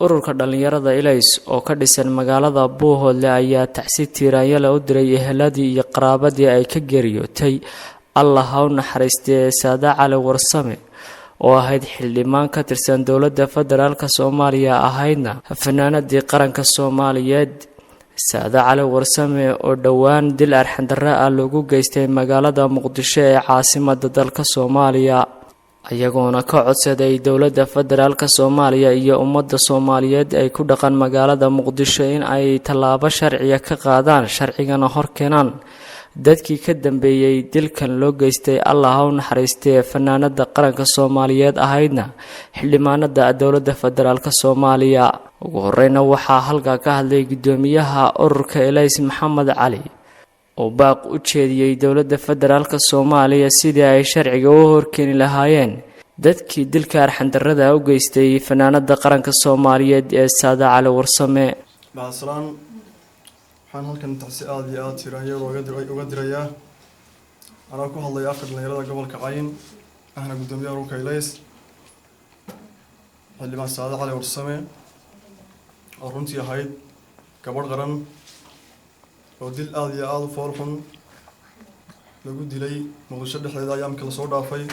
ururka dhalinyarada Ilays oo ka dhisan magaalada Buuhoodle ayaa tacsi tiiraanyada u diray eheladii iyo qaraabadii ay ka geeriyootay Allah ha u naxariistee Saada Cali Warsame oo ahayd xildhibaan ka tirsan dowladda federaalka Soomaaliya ahaydna fanaanadii qaranka Soomaaliyeed. Saada Cali Warsame oo dhawaan dil arxan darro ah lagu geystay magaalada Muqdisho ee caasimadda dalka Soomaaliya, ayagoona ka codsaday dowladda federaalka Soomaaliya iyo ummadda Soomaaliyeed ay ku dhaqan magaalada Muqdisho in ay tallaabo sharciya ka qaadaan sharcigana hor keenaan dadkii ka dambeeyay dilkan loo geystay Allah ha u naxariistee fanaanada qaranka Soomaaliyeed ahaydna xildhibaanada dowladda federaalka Soomaaliya. ugu horeyna waxaa halka ka hadlay gudoomiyaha ururka Ilays Maxamed Cali oo baaq u jeediyay dowladda federaalka Soomaaliya sidii ay sharciga u horkeeni lahaayeen dadkii dilka arxan darrada u geystay fanaanada qaranka Soomaaliyeed ee Saada Cali Warsame. waxaan halkan tacsi aad iyo aad tiiraanyo uga dirayaa anaa ku hadlaya afka dhalinyarada gobolka Cayn ahna gudoomiyaha ururka Ilays xildhibaan Saada Cali Warsame oo runtii ahayd gabadh qaran oo dil aad iyo aad u fool xun lagu dilay Muqdisho dhexdeeda ayaamkii la soo dhaafay.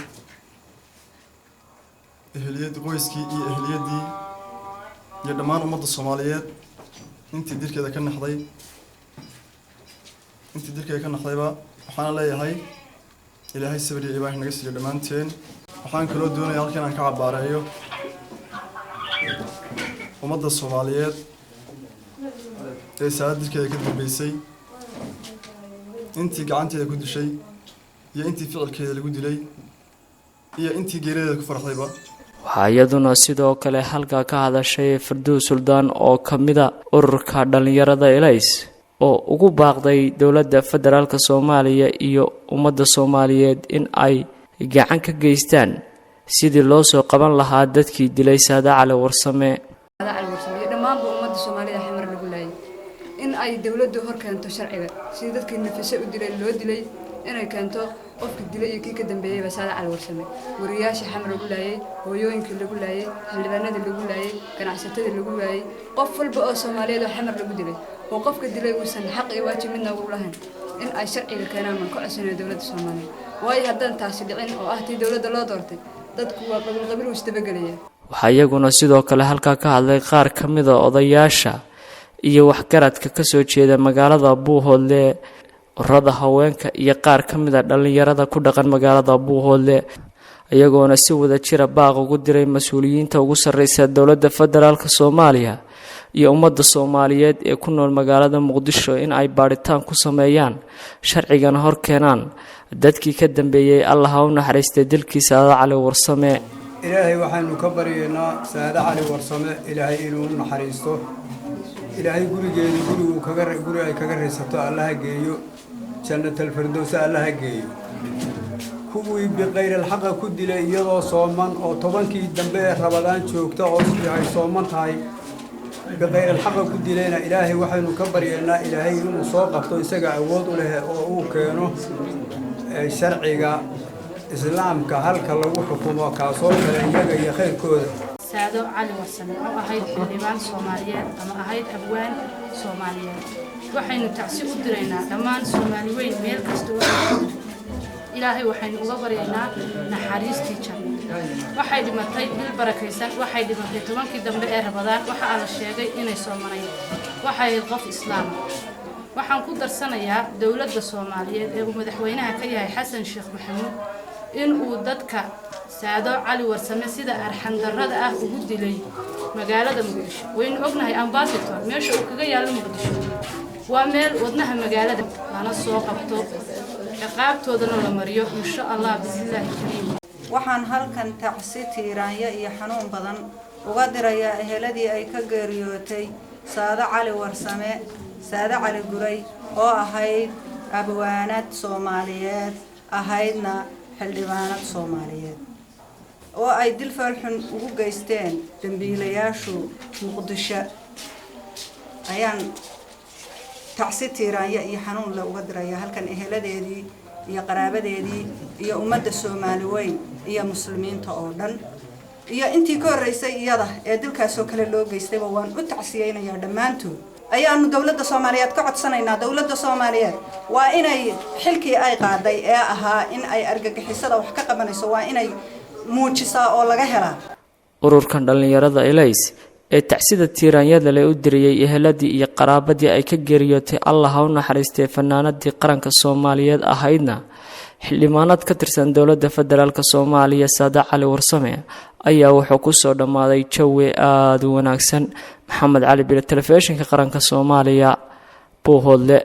eheliyadii qoyskii iyo eheliyadii iyo dhammaan ummadda Soomaaliyeed intii dilkeeda ka naxdayba waxaan leeyahay Ilaahay sabir iyo iibaax naga siiyo dhamaanteen. waxaan kaloo doonayaa halkan aan ka cabaareeyo ummadda Soomaaliyeed ee Saada dilkeeda ka dambeysay, intii gacanteeda ku dishay iyo intii ficilkeeda lagu dilay iyo intii geerideeda ku farxdayba. waxaa iyaduna sidoo kale halka ka hadashay Farduus Suldaan oo kamida ururka dhalinyarada Ilays oo ugu baaqday dowladda federaalka Soomaaliya iyo ummadda Soomaaliyeed in ay gacan ka geystaan sidii loo soo qaban lahaa dadkii dilay Saada Cali Warsame. dhammaan ummadda Soomaaliyeed xamar lagu laayay in ay dowladdu hor keento sharciga sidii dadkii nafisay u dilay loo dilay inay keento qofka dilay iyo kii ka dambeeyay Saada Cali Warsame. wariyaasha xamar lagu laayay, hooyooyinka lagu laayay, xildhibaanada lagu laayay, ganacsatada lagu laayay, qof walba oo Soomaaliyeed oo xamar lagu dilay oo qofka dilay uusan xaq iyo waajib midna ugu lahayn in ay sharciga keenaan man ka codsanay dowladda Soomaaliya. waayo haddaan taasi dhicin oo ah tii dowladda loo doortay dadku waa qabiil isdabagelaya. waxaa iyaguna sidoo kale halka ka hadlay qaar ka mid ah odayaasha iyo waxgaradka ka soo jeeda magaalada Buuhoodle, ururada haweenka iyo qaar ka mid ah dhalinyarada ku dhaqan magaalada Buuhoodle, ayagoona si wada jir baaq ugu diray mas'uuliyiinta ugu sarreysa dowladda federaalka Soomaaliya iyo ummadda Soomaaliyeed ee ku nool magaalada Muqdisho in ay baaritaan ku sameeyaan sharcigana hor keenaan dadkii ka dambeeyay Allah ha u naxariistee dilkii Saada Cali Warsame. ilaahay waxaanu ka baryaynaa Saada Cali Warsame ilaahay inuu naxariisto. ilaahay gurigeedii guri ay kaga reysato Allah ha geeyo, jannatul firdaws Allah ha geeyo. kuwii biqayr alxaq ku dilay iyadoo sooman oo tobankii dambe ee Ramadaan joogta oo ay sooman tahay biqayr alxaq ku dilayna ilaahay waxaanu ka baryaynaa ilaahay inuu soo qabto isaga awood u leh oo uu keeno sharciga islaamka halka lagu xukumo kaasoo kale iyaga iyo khayrkooda. Saado Cali Warsame oo ahayd xildhibaan Soomaaliyeed ama ahayd abwaan Soomaaliyeed waxaynu tacsi u diraynaa dhammaan Soomaali weyn meel kasta oo ilaahay waxaynu uga baryaynaa naxariistii janno. waxay dhimatay bil barakaysan, waxay dhimatay tobankii dambe ee Ramadaan. waxa la sheegay inay soomanay waxay qof islaam. waxaan ku darsanayaa dowladda Soomaaliyeed ee uu madaxweynaha ka yahay Xasan Sheekh Maxamuud in uu dadka Saado Cali Warsame sida arxan darrada ah ugu dilay magaalada Muqdisho. waynu ognahay ambassador meesha uu kaga yaalo Muqdisho waa meel wadnaha magaalada lana soo qabto ciqaabtoodana la mariyo insha Allah bismillaahi kariim. waxaan halkan tacsi tiiraanyo iyo xanuun badan uga dirayaa eheladii ay ka geeriyootay Saada Cali Warsame, Saada Cali Guray oo ahayd abwaanad Soomaaliyeed ahaydna xildhibaanad Soomaaliyeed oo ay dil falxun ugu geysteen dambiilayaashu Muqdisho. ayaan tacsi tiiraanyo iyo xanuun la uga dirayaa halkan eheladeedii iyo qaraabadeedii iyo ummadda Soomaali weyn iyo muslimiinta oo dhan. iyo intii ka horeysay iyada ee dilkaas oo kale loo geystayba waan u tacsiyeynayaa dhammaantood ayaanu dawladda Soomaaliyeed ka codsanaynaa dawladda Soomaaliyeed waa inay xilkii ay qaaday ee ahaa in ay argagixisada wax ka qabanayso waa inay muujisaa oo laga helaa ururkan dhalinyarada Elays ee tacsida tiiraanyada leh u diriyay eheladii iyo qaraabadii ay ka geeriyootay Allah ha u naxariistay fanaanadii qaranka Soomaaliyeed ahaydna xildhibaanad ka tirsan dawladda federaalka Soomaaliya Saada Cali Warsame ayaa wuxuu ku soo dhamaaday jawi aad u wanaagsan. Maxamed Cali Bilo, telefishinka qaranka Soomaaliya, Buuhoodle.